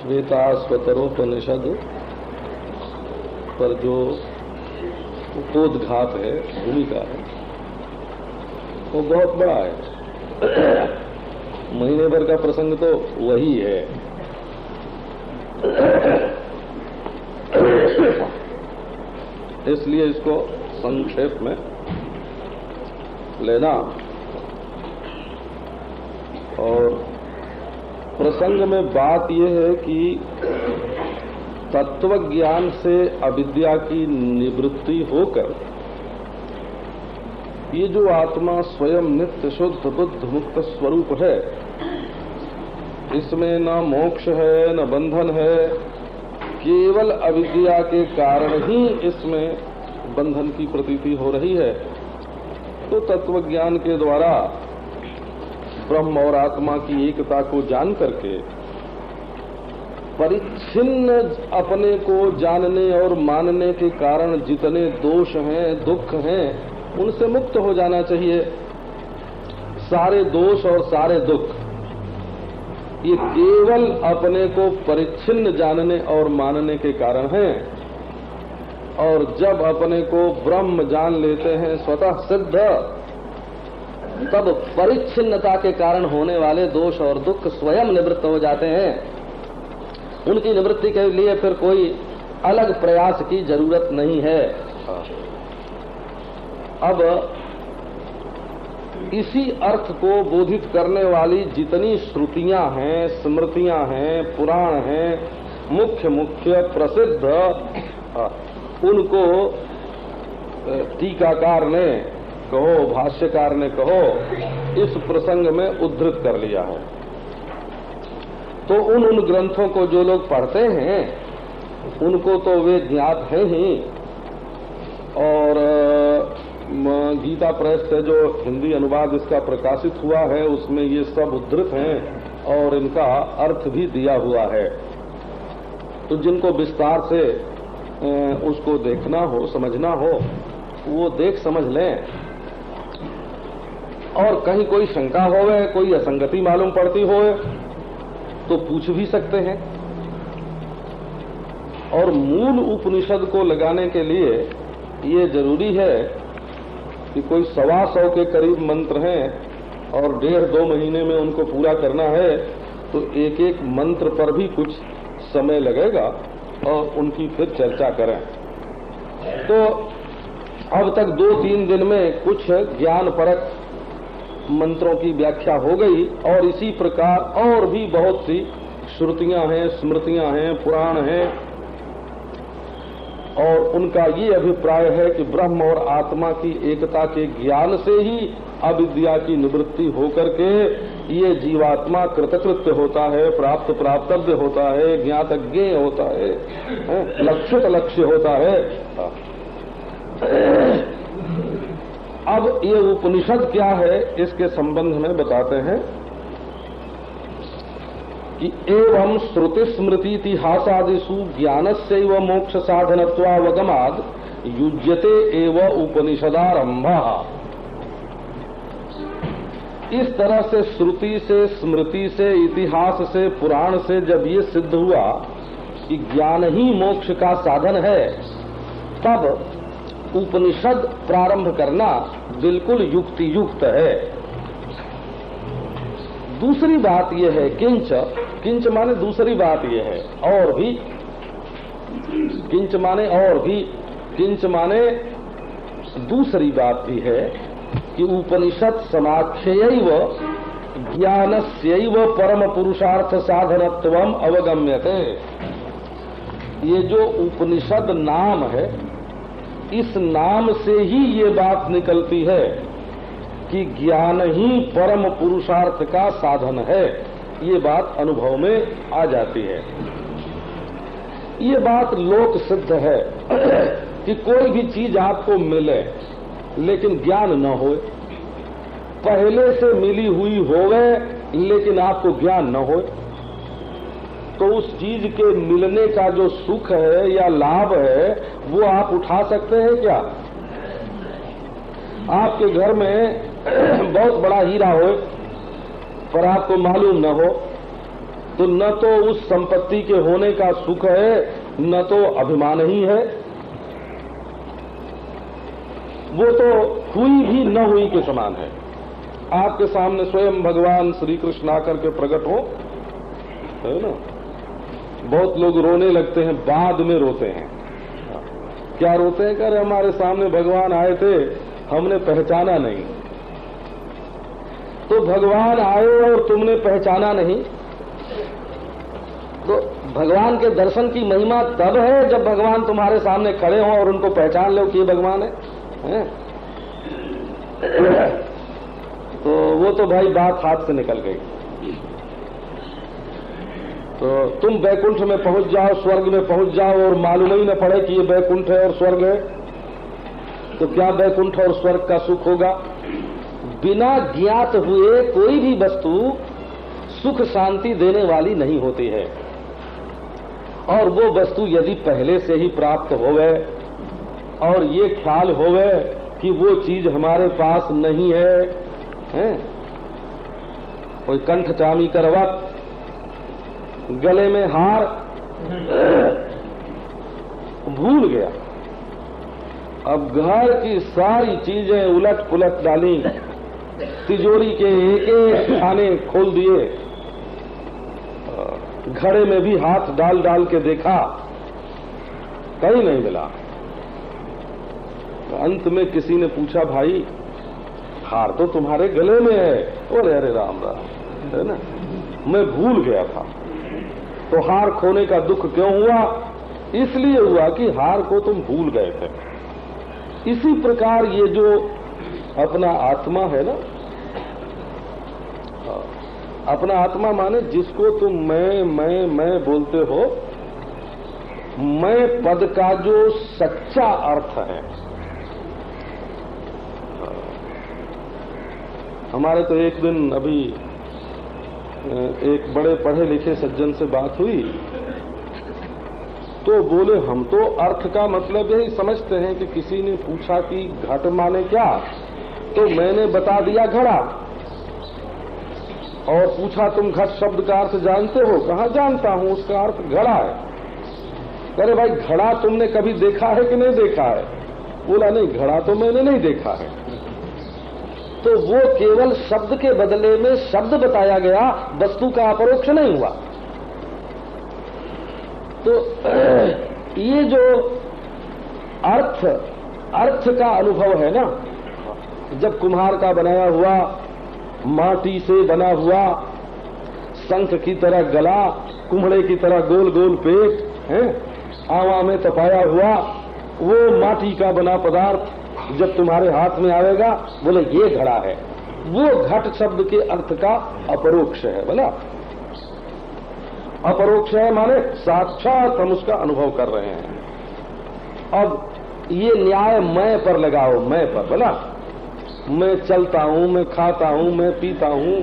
श्वेताश्वतरोपनिषद पर जो उपोद्घात है, भूमिका है, वो बहुत बड़ा है। महीने भर का प्रसंग तो वही है। इसलिए इसको संक्षेप में लेना। और प्रसंग में बात यह है कि तत्व ज्ञान से अविद्या की निवृत्ति होकर ये जो आत्मा स्वयं नित्य शुद्ध बुद्ध मुक्त स्वरूप है, इसमें न मोक्ष है न बंधन है, केवल अविद्या के कारण ही इसमें बंधन की प्रतीति हो रही है। तो तत्व ज्ञान के द्वारा ब्रह्म और आत्मा की एकता को जान करके परिच्छिन्न अपने को जानने और मानने के कारण जितने दोष हैं, दुख हैं, उनसे मुक्त हो जाना चाहिए। सारे दोष और सारे दुख ये केवल अपने को परिच्छिन्न जानने और मानने के कारण हैं। और जब अपने को ब्रह्म जान लेते हैं स्वतः सिद्ध, तब परिच्छिन्नता के कारण होने वाले दोष और दुख स्वयं निवृत्त हो जाते हैं। उनकी निवृत्ति के लिए फिर कोई अलग प्रयास की जरूरत नहीं है। अब इसी अर्थ को बोधित करने वाली जितनी श्रुतियां हैं, स्मृतियां हैं, पुराण हैं, मुख्य मुख्य प्रसिद्ध, उनको टीकाकार ने कहो, भाष्यकार ने कहो, इस प्रसंग में उद्धृत कर लिया है। तो उन ग्रंथों को जो लोग पढ़ते हैं उनको तो वे ज्ञात है ही। और गीता प्रेस से जो हिंदी अनुवाद इसका प्रकाशित हुआ है उसमें ये सब उद्धृत हैं और इनका अर्थ भी दिया हुआ है। तो जिनको विस्तार से उसको देखना हो, समझना हो, वो देख समझ लें। और कहीं कोई शंका होवे, कोई असंगति मालूम पड़ती होवे तो पूछ भी सकते हैं। और मूल उपनिषद को लगाने के लिए ये जरूरी है कि कोई 125 के करीब मंत्र हैं और 1.5-2 महीने में उनको पूरा करना है, तो एक एक मंत्र पर भी कुछ समय लगेगा और उनकी फिर चर्चा करें। तो अब तक 2-3 दिन में कुछ ज्ञान परक मंत्रों की व्याख्या हो गई। और इसी प्रकार और भी बहुत सी श्रुतियां हैं, स्मृतियां हैं, पुराण हैं, और उनका ये अभिप्राय है कि ब्रह्म और आत्मा की एकता के ज्ञान से ही अविद्या की निवृत्ति होकर के ये जीवात्मा कृतकृत्य होता है, प्राप्त प्राप्तव्य होता है, ज्ञात अज्ञेय होता है, लक्षित लक्ष्य होता है। अब ये उपनिषद क्या है इसके संबंध में बताते हैं कि एवं श्रुति स्मृति इतिहासादिषु ज्ञानस्यैव मोक्ष साधनत्वावगमाद युज्यते एव उपनिषदारंभः। इस तरह से श्रुति से, स्मृति से, इतिहास से, पुराण से जब ये सिद्ध हुआ कि ज्ञान ही मोक्ष का साधन है, तब उपनिषद प्रारंभ करना बिल्कुल युक्ति युक्त है। दूसरी बात यह है, किंच माने दूसरी बात यह है, और भी, किंच माने और भी, किंच माने दूसरी बात भी है कि उपनिषद समाख्यैव ज्ञानस्यैव परम पुरुषार्थ साधनत्वम अवगम्यते। ये जो उपनिषद नाम है, इस नाम से ही ये बात निकलती है कि ज्ञान ही परम पुरुषार्थ का साधन है। ये बात अनुभव में आ जाती है। ये बात लोक सिद्ध है कि कोई भी चीज आपको मिले लेकिन ज्ञान न हो, पहले से मिली हुई होवे लेकिन आपको ज्ञान न हो, तो उस चीज के मिलने का जो सुख है या लाभ है वो आप उठा सकते हैं क्या? आपके घर में बहुत बड़ा हीरा हो पर आपको मालूम न हो, तो न तो उस संपत्ति के होने का सुख है, न तो अभिमान ही है। वो तो हुई भी न हुई के समान है। आपके सामने स्वयं भगवान श्री कृष्ण आकर के प्रकट हो, है ना, बहुत लोग रोने लगते हैं, बाद में रोते हैं। क्या रोते हैं? कह रहे हमारे सामने भगवान आए थे, हमने पहचाना नहीं। तो भगवान आए और तुमने पहचाना नहीं, तो भगवान के दर्शन की महिमा तब है जब भगवान तुम्हारे सामने खड़े हों और उनको पहचान लो कि ये भगवान है? तो वो तो भाई बात हाथ से निकल गई। तो तुम वैकुंठ में पहुंच जाओ, स्वर्ग में पहुंच जाओ और मालूम ही न पड़े कि ये वैकुंठ है और स्वर्ग है, तो क्या वैकुंठ और स्वर्ग का सुख होगा? बिना ज्ञात हुए कोई भी वस्तु सुख शांति देने वाली नहीं होती है। और वो वस्तु यदि पहले से ही प्राप्त होवे और ये ख्याल होवे कि वो चीज हमारे पास नहीं है, कोई कंठ चामी करवत, गले में हार, भूल गया। अब घर की सारी चीजें उलट पुलट डाली, तिजोरी के एक एक खाने खोल दिए, घड़े में भी हाथ डाल डाल के देखा, कहीं नहीं मिला। अंत में किसी ने पूछा, भाई हार तो तुम्हारे गले में है। अरे अरे राम राम, है ना, मैं भूल गया था। तो हार खोने का दुख क्यों हुआ? इसलिए हुआ कि हार को तुम भूल गए थे। इसी प्रकार ये जो अपना आत्मा है ना, अपना आत्मा माने जिसको तुम मैं बोलते हो, मैं पद का जो सच्चा अर्थ है। हमारे तो एक दिन अभी एक बड़े पढ़े लिखे सज्जन से बात हुई, तो बोले हम तो अर्थ का मतलब यही समझते हैं कि किसी ने पूछा कि घट माने क्या, तो मैंने बता दिया घड़ा। और पूछा तुम घट शब्द का अर्थ जानते हो? कहाँ जानता हूँ, उसका अर्थ घड़ा है। अरे भाई घड़ा तुमने कभी देखा है कि नहीं देखा है? बोला नहीं, घड़ा तो मैंने नहीं देखा है। तो वो केवल शब्द के बदले में शब्द बताया गया, वस्तु का अपरोक्ष नहीं हुआ। तो ये जो अर्थ का अनुभव है ना, जब कुम्हार का बनाया हुआ, माटी से बना हुआ, शंख की तरह गला, कुम्हड़े की तरह गोल गोल पेट है, आवा में तपाया हुआ वो माटी का बना पदार्थ जब तुम्हारे हाथ में आएगा, बोले ये घड़ा है। वो घट शब्द के अर्थ का अपरोक्ष है। बोला अपरोक्ष है माने साक्षात हम उसका अनुभव कर रहे हैं। अब ये न्याय मैं पर लगाओ, मैं पर। बोला मैं चलता हूँ, मैं खाता हूँ, मैं पीता हूँ,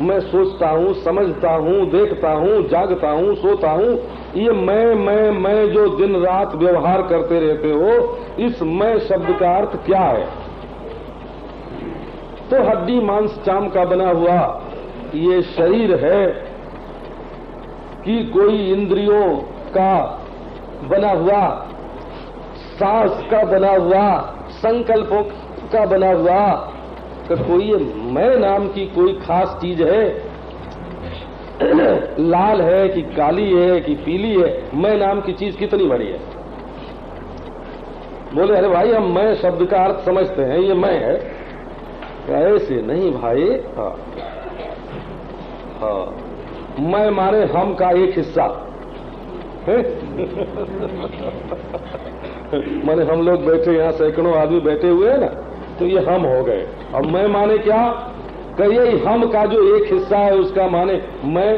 मैं सोचता हूँ, समझता हूँ, देखता हूँ, जागता हूँ, सोता हूँ, ये मैं जो दिन रात व्यवहार करते रहते हो, इस मैं शब्द का अर्थ क्या है? तो हड्डी मांस चाम का बना हुआ ये शरीर है कि कोई इंद्रियों का बना हुआ, सांस का बना हुआ, संकल्पों का बना हुआ, तो कोई मैं नाम की कोई खास चीज है? लाल है कि काली है कि पीली है? मैं नाम की चीज कितनी बड़ी है? बोले अरे भाई हम मैं शब्द का अर्थ समझते हैं, ये मैं है। ऐसे नहीं भाई। हाँ मैं माने हम का एक हिस्सा है। माने हम लोग बैठे यहाँ सैकड़ों आदमी बैठे हुए हैं ना, तो ये हम हो गए। अब मैं माने क्या? कहिए हम का जो एक हिस्सा है उसका माने मैं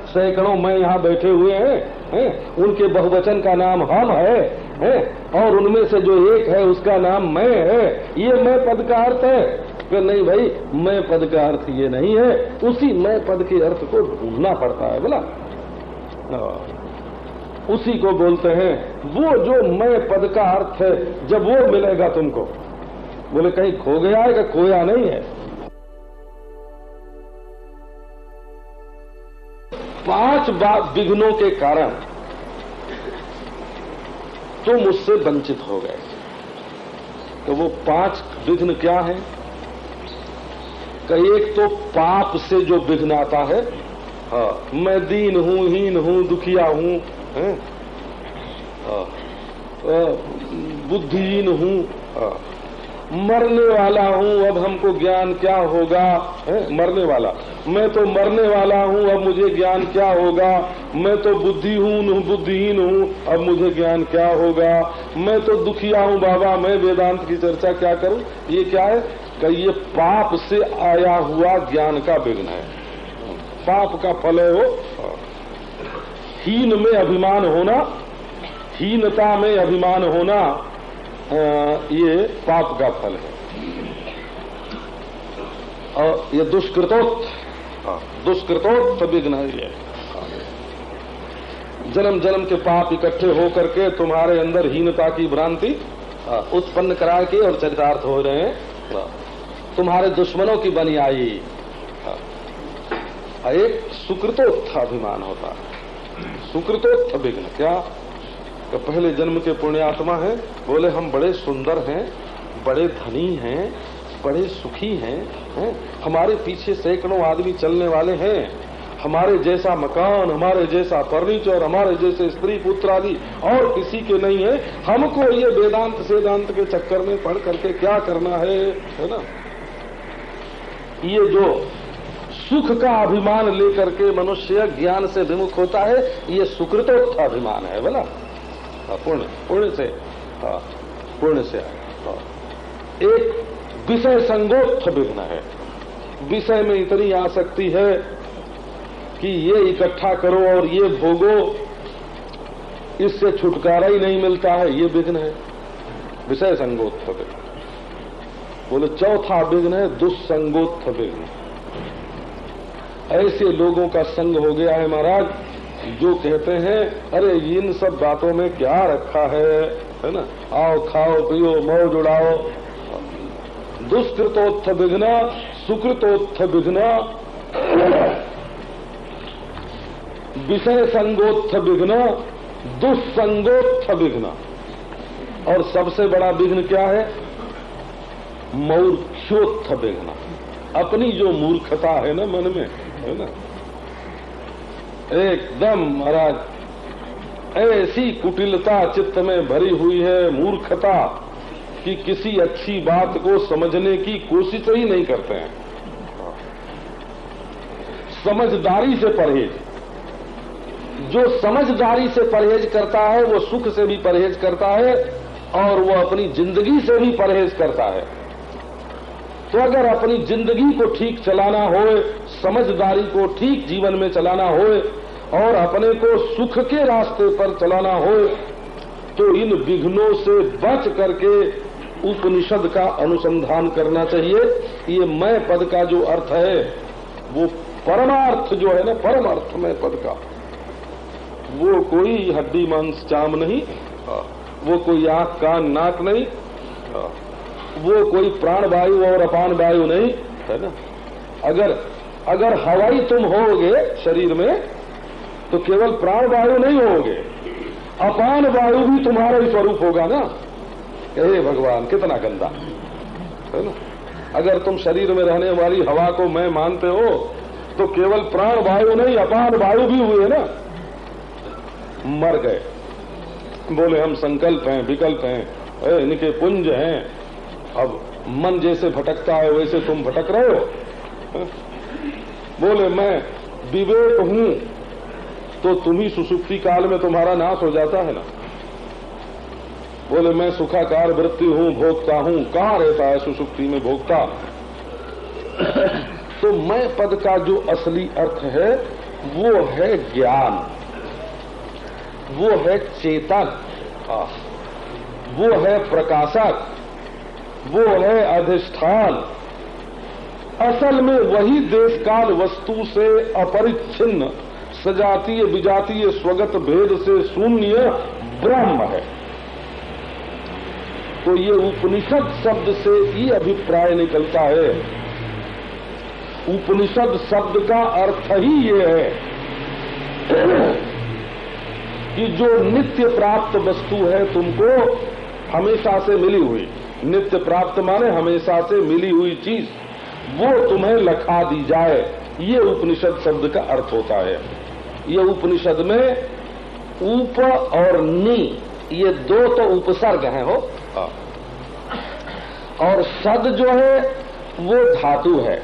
सैकड़ों मैं यहाँ बैठे हुए हैं, उनके बहुवचन का नाम हम है, और उनमें से जो एक है उसका नाम मैं है। ये मैं पद का अर्थ है कि नहीं भाई? मैं पद का अर्थ ये नहीं है, उसी मैं पद के अर्थ को ढूंढना पड़ता है। बोला उसी को बोलते हैं वो जो मैं पद का अर्थ है। जब वो मिलेगा तुमको, बोले कहीं खो गया है कि खोया नहीं है। 5 विघ्नों के कारण तुम उससे वंचित हो गए। तो वो 5 विघ्न क्या है? कि एक तो पाप से जो विघ्न आता है, हाँ, मैं दीन हूं, हीन हूं, दुखिया हूं, बुद्धिहीन हूं, मरने वाला हूं, अब हमको ज्ञान क्या होगा? मरने वाला, मैं तो मरने वाला हूं, अब मुझे ज्ञान क्या होगा? मैं तो बुद्धिहीन हूं, अब मुझे ज्ञान क्या होगा? मैं तो दुखिया हूं बाबा, मैं वेदांत की चर्चा क्या करूं? ये क्या है? कि ये पाप से आया हुआ ज्ञान का विघ्न है। पाप का फल है वो। हीन में अभिमान होना, हीनता में अभिमान होना, ये पाप का फल है। और ये दुष्कृतोत्थ विघ्न है। ये जन्म जन्म के पाप इकट्ठे होकर के तुम्हारे अंदर हीनता की भ्रांति उत्पन्न करा के और चरितार्थ हो रहे हैं, तुम्हारे दुश्मनों की बनी आई। एक सुकृतोत्थ अभिमान होता है। सुकृतोत्थ विघ्न क्या? तो पहले जन्म के पुण्यात्मा हैं, बोले हम बड़े सुंदर हैं, बड़े धनी हैं, बड़े सुखी हैं, हमारे पीछे सैकड़ों आदमी चलने वाले हैं, हमारे जैसा मकान, हमारे जैसा फर्नीचर, हमारे जैसे स्त्री पुत्र आदि और किसी के नहीं है। हमको ये वेदांत सेदांत के चक्कर में पढ़ करके क्या करना है ना? ये जो सुख का अभिमान लेकर के मनुष्य ज्ञान से विमुख होता है, ये सुकृतोत्थ अभिमान है। बोला पुण्य से एक विषय संगोत्थ विघ्न है। विषय में इतनी आसक्ति है कि ये इकट्ठा करो और ये भोगो, इससे छुटकारा ही नहीं मिलता है, ये विघ्न है, विषय संगोत्थ विघ्न। बोले चौथा विघ्न है दुस्संगोत्थ विघ्न। ऐसे लोगों का संग हो गया है महाराज, जो कहते हैं अरे इन सब बातों में क्या रखा है ना, आओ खाओ पियो मौज उड़ाओ। दुष्कृतोत्थ विघ्न, सुकृतोत्थ विघ्न, विषय संगोत्थ विघ्न, दुस्संगोत्थ विघ्न, और सबसे बड़ा विघ्न क्या है? मूर्खोत्थ विघ्न। अपनी जो मूर्खता है ना मन में, है ना, एकदम महाराज ऐसी कुटिलता चित्त में भरी हुई है, मूर्खता, कि किसी अच्छी बात को समझने की कोशिश ही नहीं करते हैं। समझदारी से परहेज, जो समझदारी से परहेज करता है वो सुख से भी परहेज करता है और वो अपनी जिंदगी से भी परहेज करता है। तो अगर अपनी जिंदगी को ठीक चलाना हो, समझदारी को ठीक जीवन में चलाना हो और अपने को सुख के रास्ते पर चलाना हो, तो इन विघ्नों से बच करके उपनिषद का अनुसंधान करना चाहिए। ये मैं पद का जो अर्थ है वो परमार्थ जो है ना, परमार्थ में पद का, वो कोई हड्डी मांस चाम नहीं, वो कोई आंख कान नाक नहीं, वो कोई प्राण वायु और अपान वायु नहीं, है ना। अगर हवाई तुम होगे शरीर में तो केवल प्राण वायु नहीं होगे, अपान वायु भी तुम्हारा ही स्वरूप होगा ना। हे भगवान कितना गंदा है ना। अगर तुम शरीर में रहने वाली हवा को मैं मानते हो तो केवल प्राण वायु नहीं अपान वायु भी हुए ना, मर गए। बोले हम संकल्प हैं, विकल्प हैं, इनके पुंज हैं। अब मन जैसे भटकता है वैसे तुम भटक रहे हो। बोले मैं विवेक हूं तो तुम ही सुषुप्ति काल में तुम्हारा नाश हो जाता है ना। बोले मैं सुखाकार वृत्ति हूं, भोगता हूं, कहां रहता है सुषुप्ति में भोगता। तो मैं पद का जो असली अर्थ है वो है ज्ञान, वो है चेतन, वो है प्रकाशक, वो है अधिष्ठान। असल में वही देश काल वस्तु से अपरिच्छिन्न, सजातीय विजातीय स्वगत भेद से शून्य ब्रह्म है। तो ये उपनिषद शब्द से ये अभिप्राय निकलता है। उपनिषद शब्द का अर्थ ही ये है कि जो नित्य प्राप्त वस्तु है तुमको हमेशा से मिली हुई, नित्य प्राप्त माने हमेशा से मिली हुई चीज, वो तुम्हें लखा दी जाए, ये उपनिषद शब्द का अर्थ होता है। ये उपनिषद में उप और नि ये दो तो उपसर्ग हैं हो, और सद जो है वो धातु है,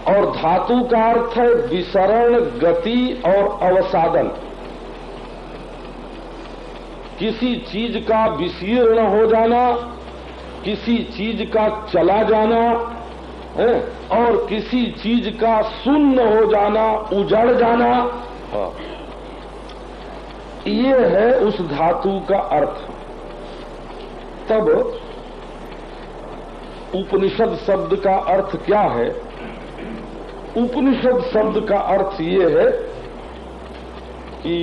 और धातु का अर्थ है विसरण, गति और अवसादन। किसी चीज का विशीर्ण हो जाना, किसी चीज का चला जाना है, और किसी चीज का शून्य हो जाना, उजड़ जाना, ये है उस धातु का अर्थ। तब उपनिषद शब्द का अर्थ क्या है? उपनिषद शब्द का अर्थ ये है कि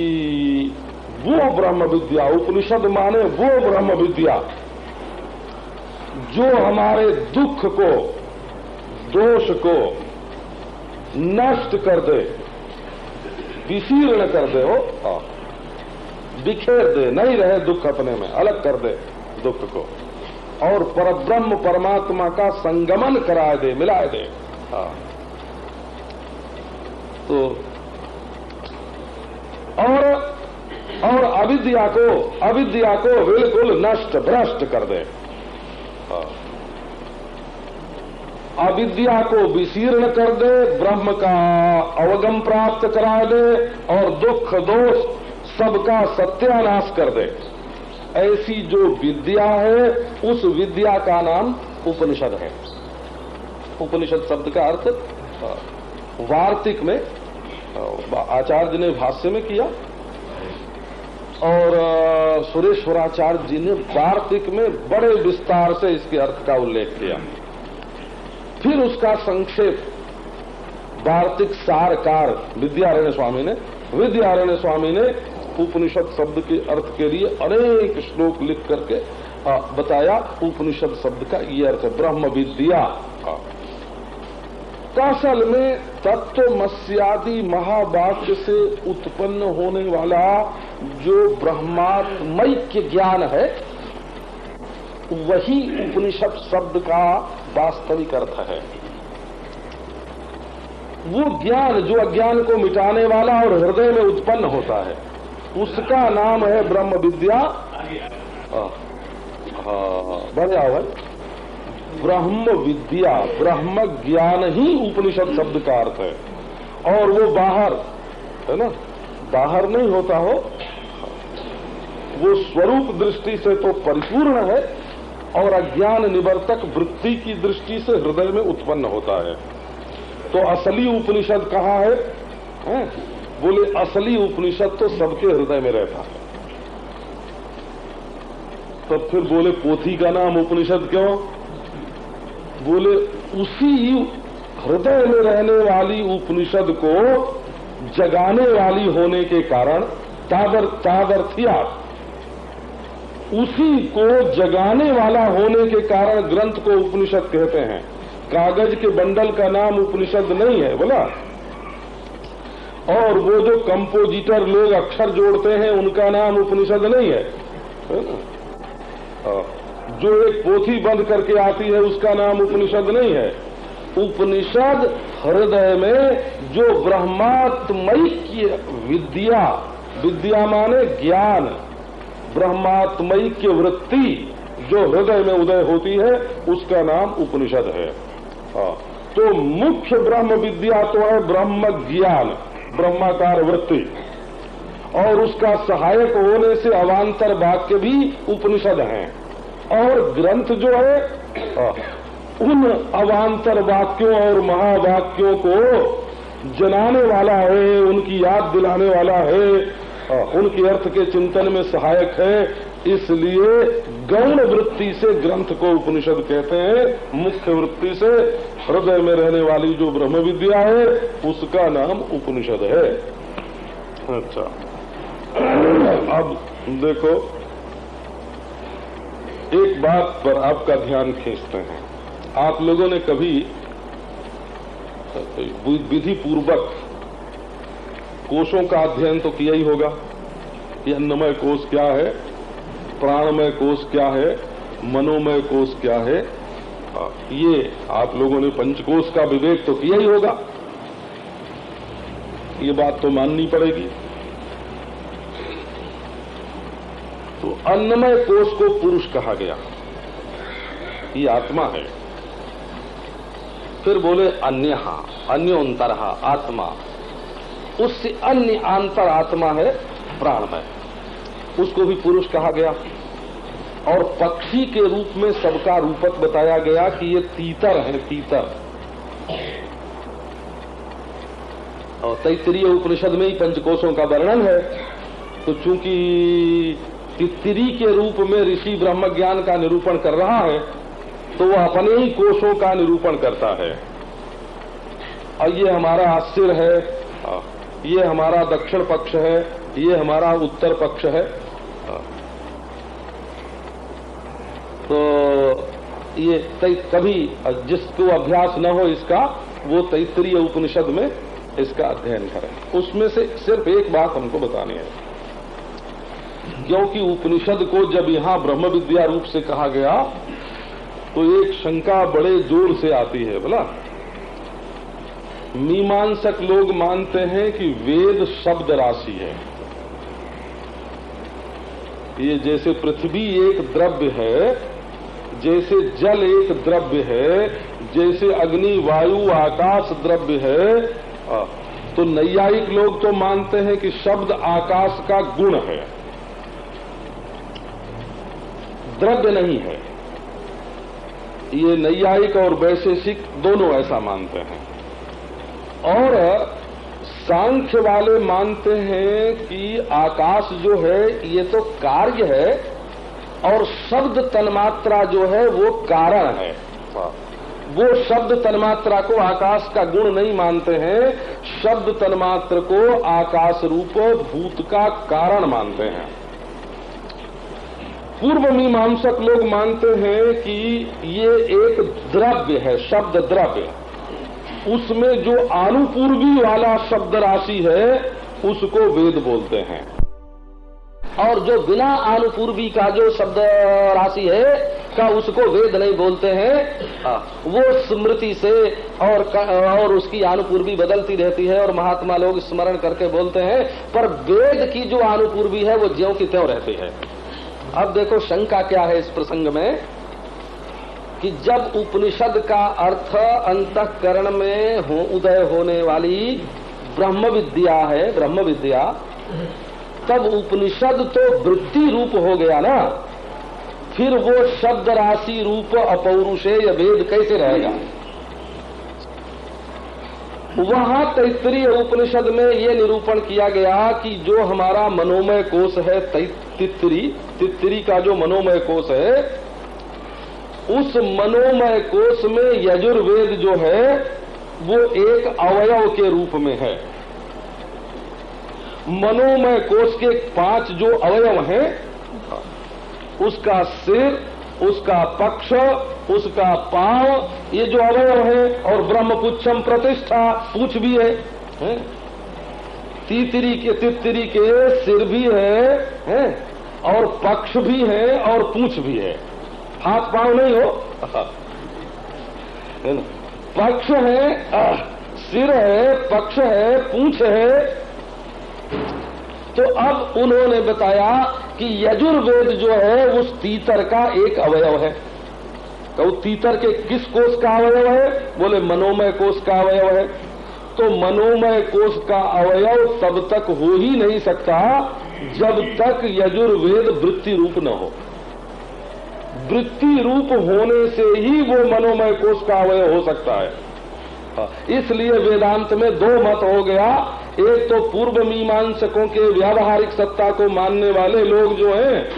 वो ब्रह्म विद्या, उपनिषद माने वो ब्रह्म विद्या जो हमारे दुख को, दोष को नष्ट कर दे, विशीर्ण कर दे, हो बिखेर दे, नहीं रहे दुख अपने में, अलग कर दे दुख को, और परब्रह्म परमात्मा का संगमन कराए दे, मिलाए दे। तो और अविद्या को बिल्कुल नष्ट भ्रष्ट कर दे, अविद्या को विशीर्ण कर दे, ब्रह्म का अवगम प्राप्त करा दे, और दुख दोष सबका सत्यानाश कर दे। ऐसी जो विद्या है उस विद्या का नाम उपनिषद है। उपनिषद शब्द का अर्थ वार्तिक में आचार्य ने भाष्य में किया, और सुरेश्वराचार्य जी ने वार्तिक में बड़े विस्तार से इसके अर्थ का उल्लेख किया। फिर उसका संक्षेप वार्तिक सारकार विद्यारण्य स्वामी ने उपनिषद शब्द के अर्थ के लिए अनेक श्लोक लिख करके बताया। उपनिषद शब्द का ये अर्थ है ब्रह्म विद्या। असल में तत्वमस्यादि महावाक्य से उत्पन्न होने वाला जो ब्रह्मात्मैक्य ज्ञान है वही उपनिषद शब्द का वास्तविक अर्थ है। वो ज्ञान जो अज्ञान को मिटाने वाला और हृदय में उत्पन्न होता है उसका नाम है ब्रह्म विद्या। बढ़िया भाई, ब्रह्म विद्या, ब्रह्म ज्ञान ही उपनिषद शब्द का अर्थ है। और वो बाहर है ना, बाहर नहीं होता हो, वो स्वरूप दृष्टि से तो परिपूर्ण है और अज्ञान निवर्तक वृत्ति की दृष्टि से हृदय में उत्पन्न होता है। तो असली उपनिषद कहाँ है? बोले असली उपनिषद तो सबके हृदय में रहता है। तो फिर बोले पोथी का नाम उपनिषद क्यों? बोले उसी हृदय में रहने वाली उपनिषद को जगाने वाली होने के कारण तादर्थ्या, उसी को जगाने वाला होने के कारण ग्रंथ को उपनिषद कहते हैं। कागज के बंडल का नाम उपनिषद नहीं है बोला। और वो जो कंपोजिटर लोग अक्षर जोड़ते हैं उनका नाम उपनिषद नहीं है ना? जो एक पोथी बंद करके आती है उसका नाम उपनिषद नहीं है। उपनिषद हृदय में जो ब्रह्मात्मैक्य विद्या, विद्या माने ज्ञान, ब्रह्मात्मैक्य वृत्ति जो हृदय में उदय होती है उसका नाम उपनिषद है। तो मुख्य ब्रह्म विद्या तो है ब्रह्म ज्ञान, ब्रह्माकार वृत्ति, और उसका सहायक होने से अवान्तर वाक्य भी उपनिषद हैं। और ग्रंथ जो है उन अवान्तर वाक्यों और महावाक्यों को जनाने वाला है, उनकी याद दिलाने वाला है, उनके अर्थ के चिंतन में सहायक है। इसलिए गौण वृत्ति से ग्रंथ को उपनिषद कहते हैं। मुख्य वृत्ति से हृदय में रहने वाली जो ब्रह्म विद्या है उसका नाम उपनिषद है। अच्छा, अब देखो एक बात पर आपका ध्यान खींचते हैं। आप लोगों ने कभी विधि पूर्वक कोशों का अध्ययन तो किया ही होगा कि अन्नमय कोश क्या है, प्राणमय कोश क्या है, मनोमय कोश क्या है। ये आप लोगों ने पंचकोश का विवेक तो किया ही होगा, ये बात तो माननी पड़ेगी। तो अन्नमय कोश को पुरुष कहा गया, ये आत्मा है। फिर बोले अन्यहा, अन्योंतरहा आत्मा, उससे अन्य अंतर आत्मा है प्राणमय, उसको भी पुरुष कहा गया। और पक्षी के रूप में सबका रूपक बताया गया कि ये तीतर है, तीतर। और तैत्तिरीय उपनिषद में ही पंचकोशों का वर्णन है। तो चूंकि तित्तिरी के रूप में ऋषि ब्रह्म ज्ञान का निरूपण कर रहा है, तो वह अपने ही कोशों का निरूपण करता है। और ये हमारा सिर है, ये हमारा दक्षिण पक्ष है, ये हमारा उत्तर पक्ष है। तो ये कभी जिसको अभ्यास न हो इसका, वो तैत्तिरीय उपनिषद में इसका अध्ययन करें। उसमें से सिर्फ एक बात हमको बतानी है, क्योंकि उपनिषद को जब यहाँ ब्रह्म विद्या रूप से कहा गया तो एक शंका बड़े जोर से आती है। बोला, मीमांसक लोग मानते हैं कि वेद शब्द राशि है। ये जैसे पृथ्वी एक द्रव्य है, जैसे जल एक द्रव्य है, जैसे अग्नि वायु आकाश द्रव्य है, तो नैयायिक लोग तो मानते हैं कि शब्द आकाश का गुण है, द्रव्य नहीं है। ये नैयायिक और वैशेषिक दोनों ऐसा मानते हैं। और सांख्य वाले मानते हैं कि आकाश जो है ये तो कार्य है और शब्द तन्मात्रा जो है वो कारण है। वो शब्द तन्मात्रा को आकाश का गुण नहीं मानते हैं, शब्द तन्मात्र को आकाश रूप भूत का कारण मानते हैं। पूर्व मीमांसक लोग मानते हैं कि ये एक द्रव्य है, शब्द द्रव्य, उसमें जो आनुपूर्वी वाला शब्द राशि है उसको वेद बोलते हैं, और जो बिना आनुपूर्वी का जो शब्द राशि है का उसको वेद नहीं बोलते हैं। वो स्मृति से और उसकी आनुपूर्वी बदलती रहती है और महात्मा लोग स्मरण करके बोलते हैं, पर वेद की जो आनुपूर्वी है वो ज्यों की त्यों रहती है। अब देखो शंका क्या है इस प्रसंग में, कि जब उपनिषद का अर्थ अंतःकरण में उदय होने वाली ब्रह्म विद्या है, ब्रह्म विद्या, तब उपनिषद तो वृत्ति रूप हो गया ना, फिर वो शब्द राशि रूप अपौरुषेय वेद कैसे रहेगा। वहां तैत्तिरीय उपनिषद में ये निरूपण किया गया कि जो हमारा मनोमय कोश है, तित्तिरी का जो मनोमय कोश है, उस मनोमय कोश में यजुर्वेद जो है वो एक अवयव के रूप में है। मनोमय कोश के 5 जो अवयव हैं, उसका सिर, उसका पक्ष, उसका पांव, ये जो अवयव है, और ब्रह्मपुच्छम प्रतिष्ठा, पूछ भी है? तित्तिरी के सिर भी है और पक्ष भी है और पूछ भी है, हाथ पांव नहीं हो, पक्ष है, सिर है, पक्ष है, पूछ है। तो अब उन्होंने बताया कि यजुर्वेद जो है उस तीतर का एक अवयव है। तो तीतर के किस कोष का अवयव है? बोले मनोमय कोष का अवयव है। तो मनोमय कोष का अवयव तब तक हो ही नहीं सकता जब तक यजुर्वेद वृत्ति रूप न हो। वृत्ति रूप होने से ही वो मनोमय कोष का अवयव हो सकता है। इसलिए वेदांत में 2 मत हो गया। एक तो पूर्व मीमांसकों के व्यावहारिक सत्ता को मानने वाले लोग जो हैं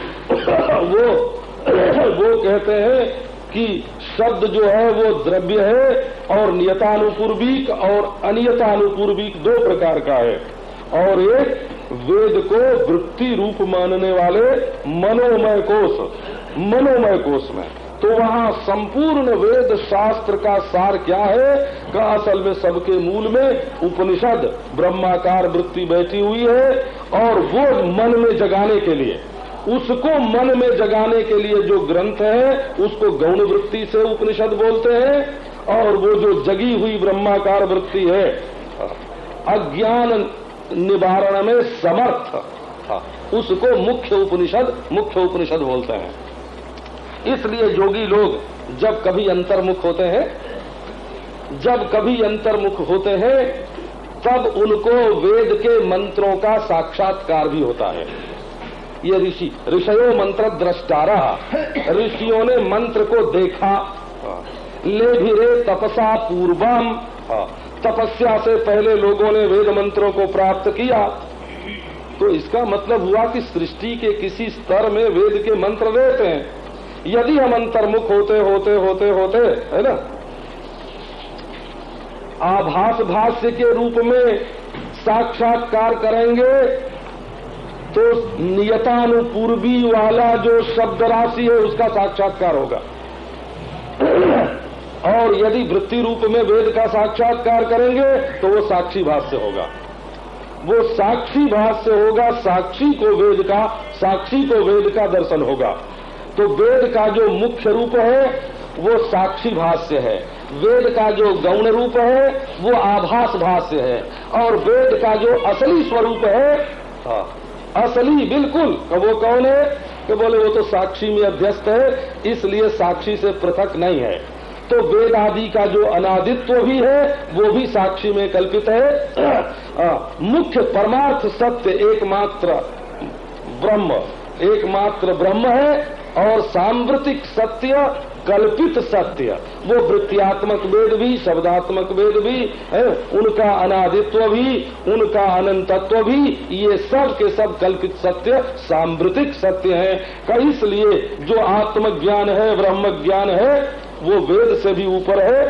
वो कहते हैं कि शब्द जो है वो द्रव्य है और नियतानुपूर्विक और अनियतानुपूर्विक 2 प्रकार का है, और एक वेद को वृत्ति रूप मानने वाले मनोमय कोष में तो वहां संपूर्ण वेद शास्त्र का सार क्या है का असल में सबके मूल में उपनिषद ब्रह्माकार वृत्ति बैठी हुई है। और वो मन में जगाने के लिए, उसको मन में जगाने के लिए जो ग्रंथ है उसको गौण वृत्ति से उपनिषद बोलते हैं। और वो जो जगी हुई ब्रह्माकार वृत्ति है अज्ञान निवारण में समर्थ, उसको मुख्य उपनिषद बोलते हैं। इसलिए योगी लोग जब कभी अंतर्मुख होते हैं तब उनको वेद के मंत्रों का साक्षात्कार भी होता है। ये ऋषयो मंत्र द्रष्टारा, ऋषियों ने मंत्र को देखा। लेभिरे तपसा पूर्वम, तपस्या से पहले लोगों ने वेद मंत्रों को प्राप्त किया। तो इसका मतलब हुआ कि सृष्टि के किसी स्तर में वेद के मंत्र रहते हैं। यदि हम अंतर्मुख होते है ना, आभास भाष्य के रूप में साक्षात्कार करेंगे तो नियतानुपूर्वी वाला जो शब्द राशि है उसका साक्षात्कार होगा। और यदि वृत्ति रूप में वेद का साक्षात्कार करेंगे तो वो साक्षी भाष्य होगा। वो साक्षी भाष्य होगा, साक्षी को वेद का दर्शन होगा। तो वेद का जो मुख्य रूप है वो साक्षी भाष्य है, वेद का जो गौण रूप है वो आभास भाष्य है, और वेद का जो असली स्वरूप है, असली बिल्कुल, वो कौन है कि बोले वो तो साक्षी में अध्यस्त है, इसलिए साक्षी से पृथक नहीं है। तो वेद आदि का जो अनादित्व भी है वो भी साक्षी में कल्पित है। मुख्य परमार्थ सत्य एकमात्र ब्रह्म है, और सांवृतिक सत्य कल्पित सत्य वो वृत्त्यात्मक वेद भी, शब्दात्मक वेद भी है, उनका अनादित्व भी, उनका अनंतत्व भी, ये सब के सब कल्पित सत्य सांवृतिक सत्य है। इसलिए जो आत्मज्ञान है, ब्रह्म ज्ञान है, वो वेद से भी ऊपर है।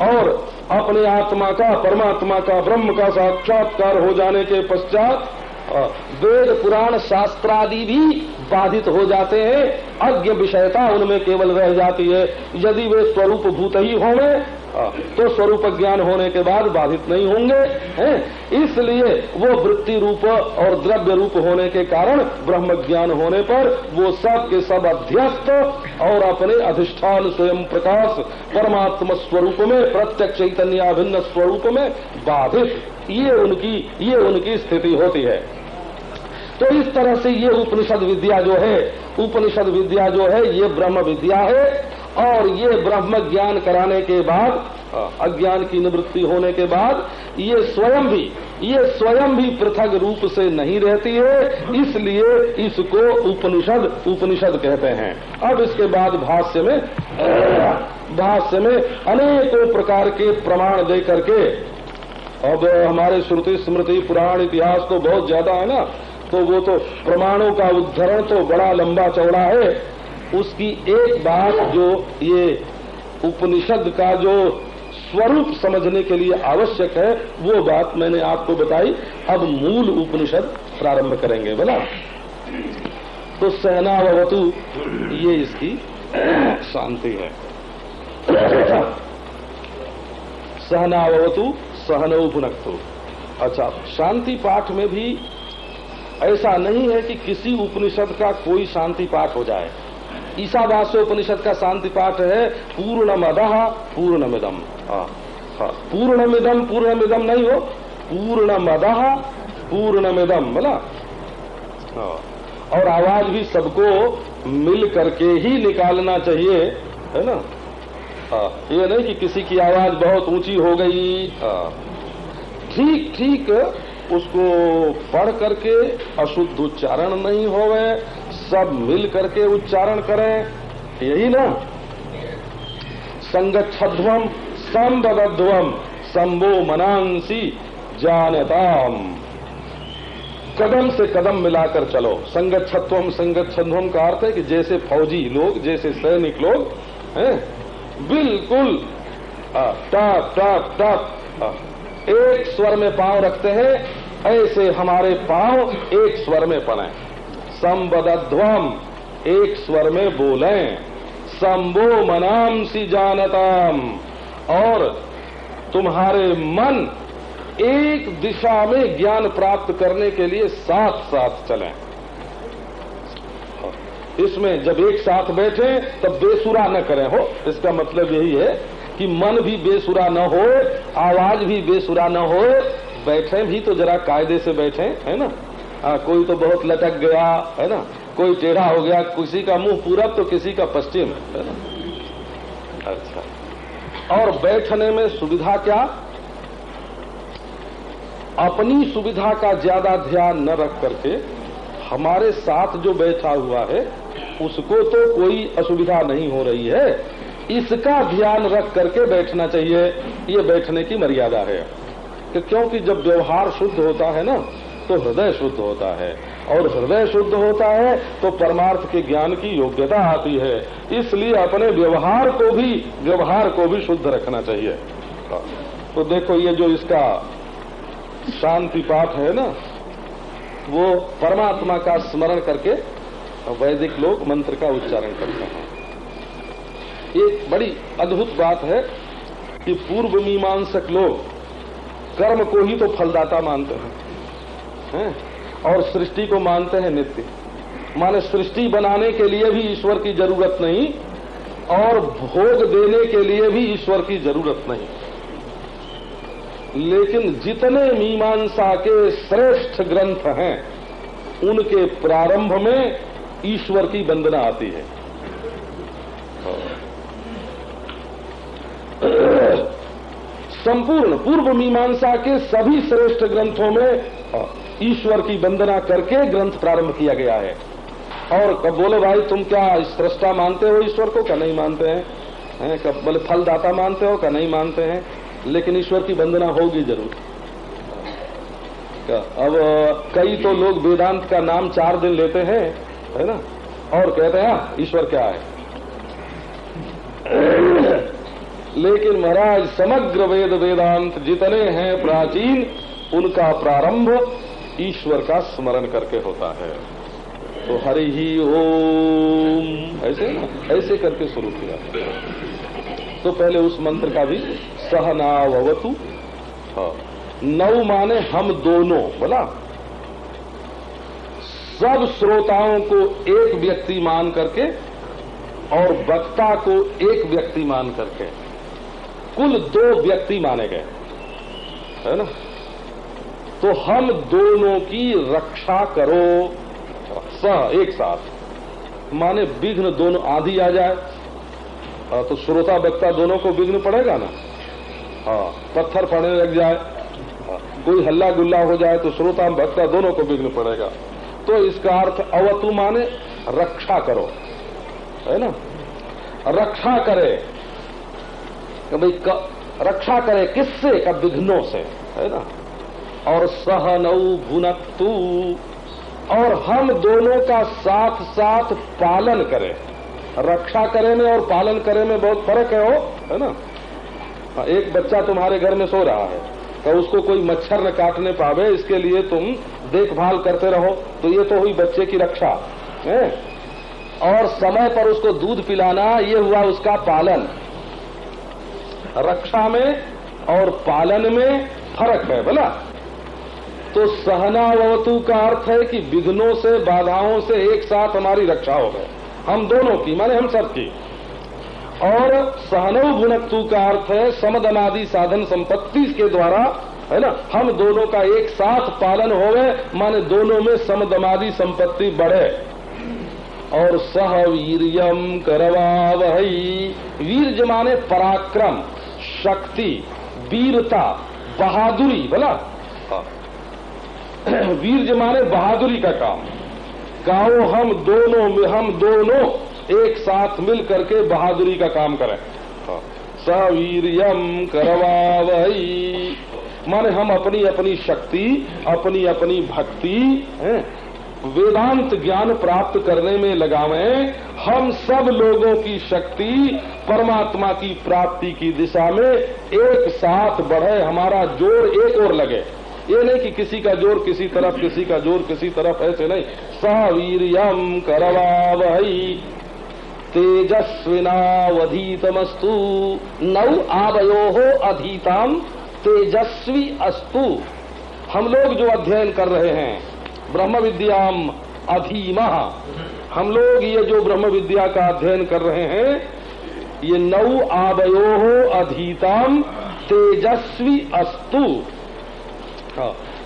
और अपने आत्मा का, परमात्मा का, ब्रह्म का साक्षात्कार हो जाने के पश्चात वेद पुराण शास्त्रादि भी बाधित हो जाते हैं, अज्ञ विषयता उनमें केवल रह जाती है। यदि वे स्वरूप भूत ही होंगे तो स्वरूप ज्ञान होने के बाद बाधित नहीं होंगे हैं। इसलिए वो वृत्ति रूप और द्रव्य रूप होने के कारण ब्रह्म ज्ञान होने पर वो सब के सब अध्यस्त और अपने अधिष्ठान स्वयं प्रकाश परमात्मा स्वरूप में, प्रत्यक्ष चैतन्याभिन्न स्वरूप में बाधित, ये उनकी स्थिति होती है। तो इस तरह से ये उपनिषद विद्या जो है ये ब्रह्म विद्या है। और ये ब्रह्म ज्ञान कराने के बाद, अज्ञान की निवृत्ति होने के बाद ये स्वयं भी पृथक रूप से नहीं रहती है, इसलिए इसको उपनिषद कहते हैं। अब इसके बाद भाष्य में अनेकों प्रकार के प्रमाण दे करके, अब हमारे श्रुति स्मृति पुराण इतिहास तो बहुत ज्यादा है ना, तो वो तो प्रमाणों का उद्धरण तो बड़ा लंबा चौड़ा है। उसकी एक बात जो ये उपनिषद का जो स्वरूप समझने के लिए आवश्यक है वो बात मैंने आपको बताई। अब मूल उपनिषद प्रारंभ करेंगे बोला। तो सहनावतु ये इसकी शांति है। सहनावतु सहनौ भुनक्तु। अच्छा, शांति पाठ में भी ऐसा नहीं है कि किसी उपनिषद का कोई शांति पाठ हो जाए। ईशावास्य उपनिषद का शांति पाठ है पूर्णमदः पूर्णमिदम्। पूर्णमिदम् नहीं हो, पूर्णमदः पूर्णमिदम् बोला। और आवाज भी सबको मिल करके ही निकालना चाहिए, है ना। ये नहीं कि किसी की आवाज बहुत ऊंची हो गई, ठीक उसको पढ़ करके अशुद्ध उच्चारण नहीं होवे, सब मिल करके उच्चारण करें, यही ना। संगच्छध्वम संबद्धध्वम संभो मनांसी जानताम। कदम से कदम मिलाकर चलो। संगच्छध्वम का अर्थ है कि जैसे फौजी लोग, जैसे सैनिक लोग हैं, बिल्कुल टप टप टप एक स्वर में पांव रखते हैं, ऐसे हमारे पांव एक स्वर में पड़े। संबद्धध्वम एक स्वर में बोलें, संभो मनांसी जानताम, और तुम्हारे मन एक दिशा में ज्ञान प्राप्त करने के लिए साथ साथ चलें। इसमें जब एक साथ बैठे तब बेसुरा न करें हो, इसका मतलब यही है कि मन भी बेसुरा न हो, आवाज भी बेसुरा न हो, बैठे भी तो जरा कायदे से बैठे, है ना। कोई तो बहुत लटक गया, है ना, कोई टेढ़ा हो गया, किसी का मुंह पूरब तो किसी का पश्चिम, है ना। अच्छा, और बैठने में सुविधा क्या? अपनी सुविधा का ज्यादा ध्यान न रख करके हमारे साथ जो बैठा हुआ है उसको तो कोई असुविधा नहीं हो रही है, इसका ध्यान रख करके बैठना चाहिए। ये बैठने की मर्यादा है कि क्योंकि जब व्यवहार शुद्ध होता है ना तो हृदय शुद्ध होता है, और हृदय शुद्ध होता है तो परमार्थ के ज्ञान की योग्यता आती है। इसलिए अपने व्यवहार को भी शुद्ध रखना चाहिए। तो देखो ये जो इसका शांति पाठ है ना, वो परमात्मा का स्मरण करके वैदिक लोग मंत्र का उच्चारण करते हैं। एक बड़ी अद्भुत बात है कि पूर्व मीमांसक लोग कर्म को ही तो फलदाता मानते हैं, और सृष्टि को मानते हैं नित्य। माने सृष्टि बनाने के लिए भी ईश्वर की जरूरत नहीं और भोग देने के लिए भी ईश्वर की जरूरत नहीं। लेकिन जितने मीमांसा के श्रेष्ठ ग्रंथ हैं उनके प्रारंभ में ईश्वर की वंदना आती है। संपूर्ण पूर्व मीमांसा के सभी श्रेष्ठ ग्रंथों में ईश्वर की वंदना करके ग्रंथ प्रारंभ किया गया है। और कब बोले भाई तुम क्या सृष्टा मानते हो ईश्वर को, क्या नहीं मानते हैं? कब बोले फलदाता मानते हो, क्या नहीं मानते हैं? लेकिन ईश्वर की वंदना होगी जरूर। अब कई तो लोग वेदांत का नाम 4 दिन लेते हैं, है ना, और कहते हैं ईश्वर क्या है। लेकिन महाराज समग्र वेद वेदांत जितने हैं प्राचीन, उनका प्रारंभ ईश्वर का स्मरण करके होता है। तो हरि ही ओम ऐसे ना, ऐसे करके शुरू किया। तो पहले उस मंत्र का भी सहनावतु, नौ माने हम दोनों, बोला सब श्रोताओं को एक व्यक्ति मान करके और वक्ता को एक व्यक्ति मान करके कुल 2 व्यक्ति माने गए, है ना। तो हम दोनों की रक्षा करो, एक साथ माने विघ्न दोनों आधी आ जाए तो श्रोता वक्ता दोनों को विघ्न पड़ेगा ना। पत्थर पड़ने लग जाए, कोई हल्ला गुल्ला हो जाए तो श्रोता वक्ता दोनों को विघ्न पड़ेगा। तो इसका अर्थ अवतु माने रक्षा करो, है ना। रक्षा करे, भाई रक्षा करे किससे? का विघ्नों से, है ना। और सहनौ भुनक्तु, और हम दोनों का साथ साथ पालन करें। रक्षा करे में और पालन करे में बहुत फर्क है ना। एक बच्चा तुम्हारे घर में सो रहा है तो उसको कोई मच्छर न काटने पावे, इसके लिए तुम देखभाल करते रहो, तो ये तो हुई बच्चे की रक्षा है। और समय पर उसको दूध पिलाना, ये हुआ उसका पालन। रक्षा में और पालन में फर्क है बोला। तो सहनावतु का अर्थ है कि विघ्नों से, बाधाओं से एक साथ हमारी रक्षा हो गए, हम दोनों की, माने हम सब की। और सहनौ भुनक्तु का अर्थ है समदमादि साधन संपत्ति के द्वारा, है ना, हम दोनों का एक साथ पालन हो गए, माने दोनों में समदमादि संपत्ति बढ़े। और सह वीर्यम करवावहै, वीर्य माने पराक्रम, शक्ति, वीरता, बहादुरी, बोला। वीर्य माने बहादुरी का काम। गाओ हम दोनों एक साथ मिल करके बहादुरी का काम करें। सवीर्यम करवावहै माने हम अपनी अपनी शक्ति, अपनी अपनी भक्ति वेदांत ज्ञान प्राप्त करने में लगावें। हम सब लोगों की शक्ति परमात्मा की प्राप्ति की दिशा में एक साथ बढ़े, हमारा जोर एक ओर लगे। ये नहीं कि किसी का जोर किसी तरफ, किसी का जोर किसी तरफ, ऐसे नहीं। सवीर्यम करवावहै। तेजस्विनावधीतमस्तु नौ आवयोः अधीताम तेजस्वी अस्तु। हम लोग जो अध्ययन कर रहे हैं ब्रह्म विद्याम अधीमः, हम लोग ये जो ब्रह्म विद्या का अध्ययन कर रहे हैं ये नौ आवयोः अधीताम तेजस्वी अस्तु।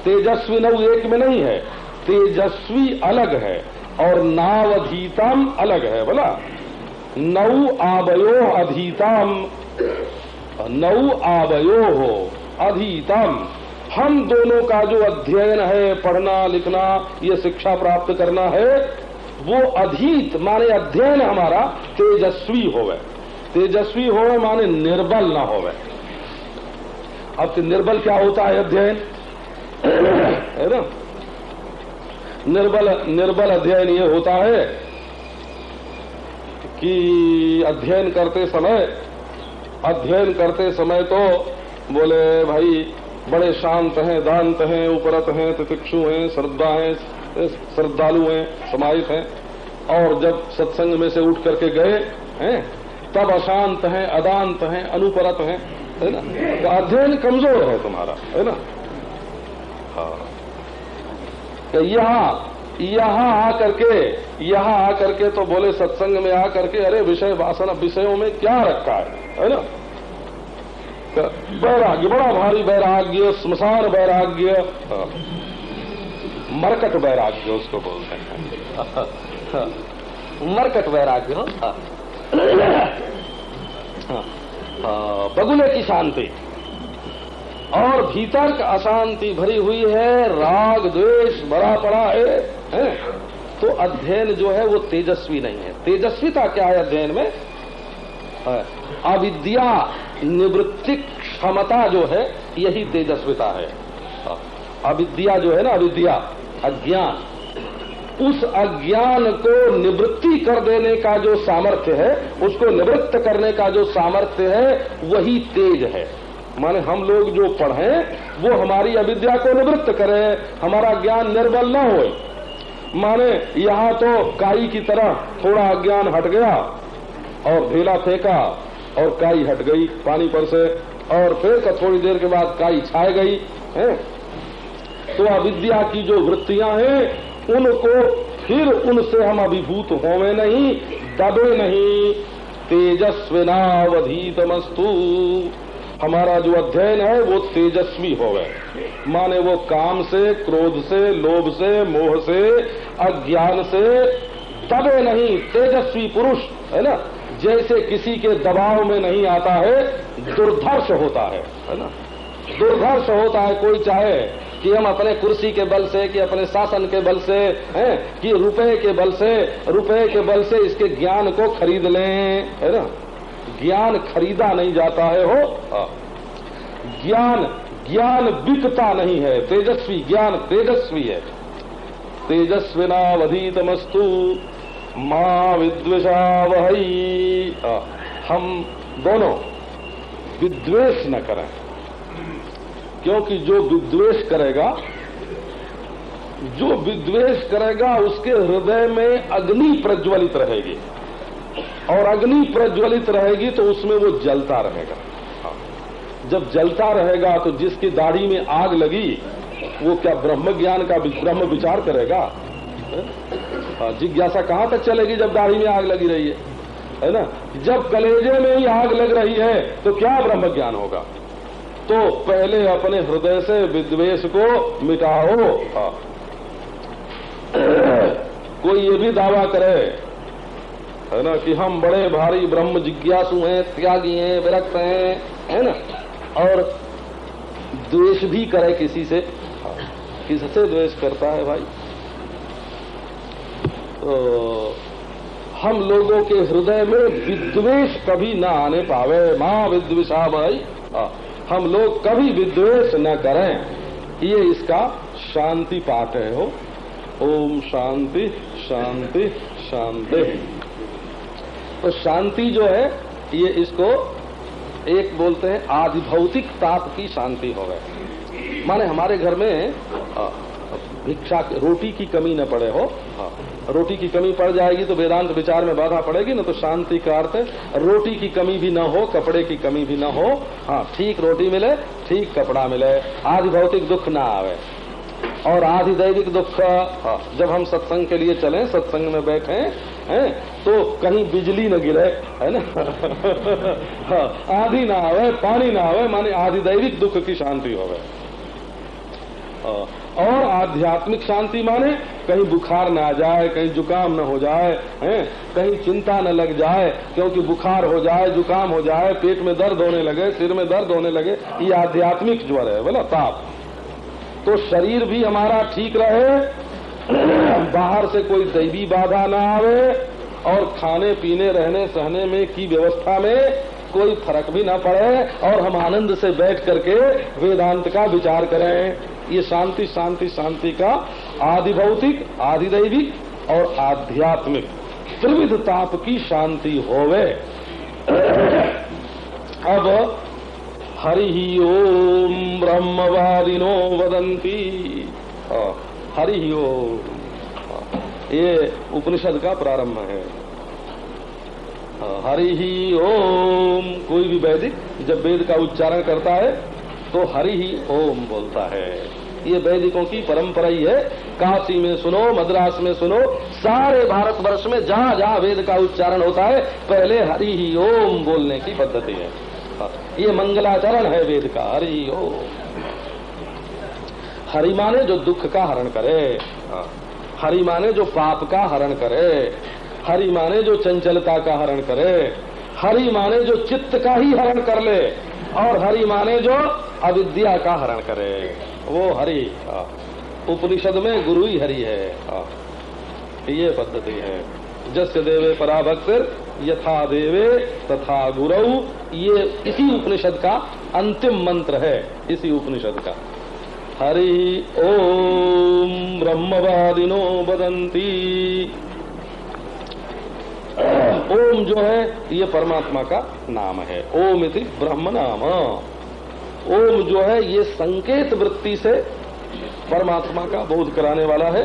तेजस्वी नौ एक में नहीं है, तेजस्वी अलग है और नावधीतम अलग है। बोला नौ आवयोः अधीतम, नौ आवयोः अधीतम, हम दोनों का जो अध्ययन है, पढ़ना लिखना, ये शिक्षा प्राप्त करना है, वो अधीत माने अध्ययन हमारा तेजस्वी होवे। तेजस्वी होवे माने निर्बल ना होवे। अब तो निर्बल क्या होता है अध्ययन, है ना? निर्बल अध्ययन ये होता है कि अध्ययन करते समय तो बोले भाई बड़े शांत हैं, दांत हैं, उपरत हैं, तितिक्षु हैं, श्रद्धालु हैं, समाहित हैं, और जब सत्संग में से उठ करके गए हैं तब अशांत हैं, अदांत हैं, अनुपरत हैं, है ना? तो अध्ययन कमजोर है तुम्हारा, है ना? हाँ, तो यहाँ आकर के तो बोले सत्संग में आकर के अरे विषय वासना विषयों में क्या रखा है ना? वैराग्य, बड़ा भारी वैराग्य, स्मशान वैराग्य, मरकट वैराग्य उसको बोलते हैं। मरकट वैराग्य, बगुले की शांति और भीतर का अशांति भरी हुई है, राग द्वेष भरा पड़ा है? तो अध्ययन जो है वो तेजस्वी नहीं है। तेजस्विता क्या है अध्ययन में? अविद्या निवृत्ति क्षमता जो है यही तेजस्विता है। अविद्या जो है ना, अविद्या अज्ञान, उस अज्ञान को निवृत्ति कर देने का जो सामर्थ्य है, उसको निवृत्त करने का जो सामर्थ्य है वही तेज है। माने हम लोग जो पढ़ें वो हमारी अविद्या को निवृत्त करें, हमारा ज्ञान निर्बल न हो। माने यहाँ तो काई की तरह थोड़ा अज्ञान हट गया और ढेला फेंका और काई हट गई पानी पर से, और फिर थोड़ी देर के बाद काई छाए गई है। तो अविद्या की जो वृत्तियां हैं उनको फिर उनसे हम अभिभूत होवे नहीं, दबे नहीं। तेजस्विनावधीतमस्तु, हमारा जो अध्ययन है वो तेजस्वी होवे, माने वो काम से, क्रोध से, लोभ से, मोह से, अज्ञान से दबे नहीं। तेजस्वी पुरुष है ना, जैसे किसी के दबाव में नहीं आता है, दुर्धर्ष होता है ना? दुर्धर्ष होता है। कोई चाहे कि हम अपने कुर्सी के बल से, कि अपने शासन के बल से, हैं कि रुपए के बल से इसके ज्ञान को खरीद लें, है ना? ज्ञान खरीदा नहीं जाता है। ज्ञान बिकता नहीं है। तेजस्वी ज्ञान तेजस्वी है। तेजस्विनावधीतमस्तु मां विद्वेषावहै, हम दोनों विद्वेष न करें, क्योंकि जो विद्वेष करेगा उसके हृदय में अग्नि प्रज्वलित रहेगी, और अग्नि प्रज्वलित रहेगी तो उसमें वो जलता रहेगा। जब जलता रहेगा तो जिसकी दाढ़ी में आग लगी वो क्या ब्रह्म ज्ञान का ब्रह्म विचार करेगा? जिज्ञासा कहाँ तक चलेगी जब दाढ़ी में आग लगी रही है ना? जब कलेजे में ही आग लग रही है तो क्या ब्रह्म ज्ञान होगा? तो पहले अपने हृदय से विद्वेष को मिटाओ। कोई ये भी दावा करे है ना कि हम बड़े भारी ब्रह्म जिज्ञासु हैं, त्यागी हैं, विरक्त हैं, है ना, और द्वेष भी करे किसी से। किससे द्वेष करता है भाई? तो हम लोगों के हृदय में विद्वेष कभी न आने पावे। मां विद्वेषा भाई, हम लोग कभी विद्वेष न करें। ये इसका शांति पाठ है। हो ओम शांति शांति शांति। तो शांति जो है ये इसको एक बोलते हैं आधि भौतिक ताप की शांति हो गए। माने हमारे घर में भिक्षा रोटी की कमी न पड़े हो। हाँ, रोटी की कमी पड़ जाएगी तो वेदांत विचार में बाधा पड़ेगी न। तो शांति का अर्थ रोटी की कमी भी न हो, कपड़े की कमी भी न हो। हाँ, ठीक रोटी मिले, ठीक कपड़ा मिले, आदि भौतिक दुख ना आवे और आदि दैविक दुख। हाँ, जब हम सत्संग के लिए चलें, सत्संग में बैठे हैं तो कहीं बिजली न गिरे, है ना। हाँ, आदि ना आवे, पानी ना आवे, माने आदि दैविक दुख की शांति होवे। और आध्यात्मिक शांति माने कहीं बुखार न आ जाए, कहीं जुकाम न हो जाए, कहीं चिंता न लग जाए, क्योंकि बुखार हो जाए, जुकाम हो जाए, पेट में दर्द होने लगे, सिर में दर्द होने लगे, ये आध्यात्मिक ज्वर है, बोला ताप। तो शरीर भी हमारा ठीक रहे, बाहर से कोई दैवी बाधा ना आवे और खाने पीने रहने सहने में की व्यवस्था में कोई फर्क भी ना पड़े और हम आनंद से बैठ करके वेदांत का विचार करें। ये शांति शांति शांति का आदि भौतिक, आदि दैविक और आध्यात्मिक त्रिविध ताप की शांति होवे। अब हरि ओम ब्रह्मवादिनो वदंती, हरि ओम, ये उपनिषद का प्रारंभ है। हरि ओम, कोई भी वैदिक जब वेद का उच्चारण करता है तो हरि ही ओम बोलता है। ये वैदिकों की परंपरा ही है। काशी में सुनो, मद्रास में सुनो, सारे भारतवर्ष में जहाँ जहाँ वेद का उच्चारण होता है पहले हरि ही ओम बोलने की पद्धति है। ये मंगलाचरण है वेद का, हरि ओम। हरि माने जो दुख का हरण करे, हरि माने जो पाप का हरण करे, हरि माने जो चंचलता का हरण करे, हरि माने जो चित्त का ही हरण कर ले, और हरि माने जो अविद्या का हरण करे, वो हरि। उपनिषद में गुरु ही हरि है। ये पद्धति है। जस्य देवे पराभक्तिर यथा देवे तथा गुरौ, ये इसी उपनिषद का अंतिम मंत्र है, इसी उपनिषद का। हरि ओम ब्रह्मवादिनो वदंती। ओम जो है ये परमात्मा का नाम है, ओम इति ब्रह्म नाम। ओम जो है ये संकेत वृत्ति से परमात्मा का बोध कराने वाला है।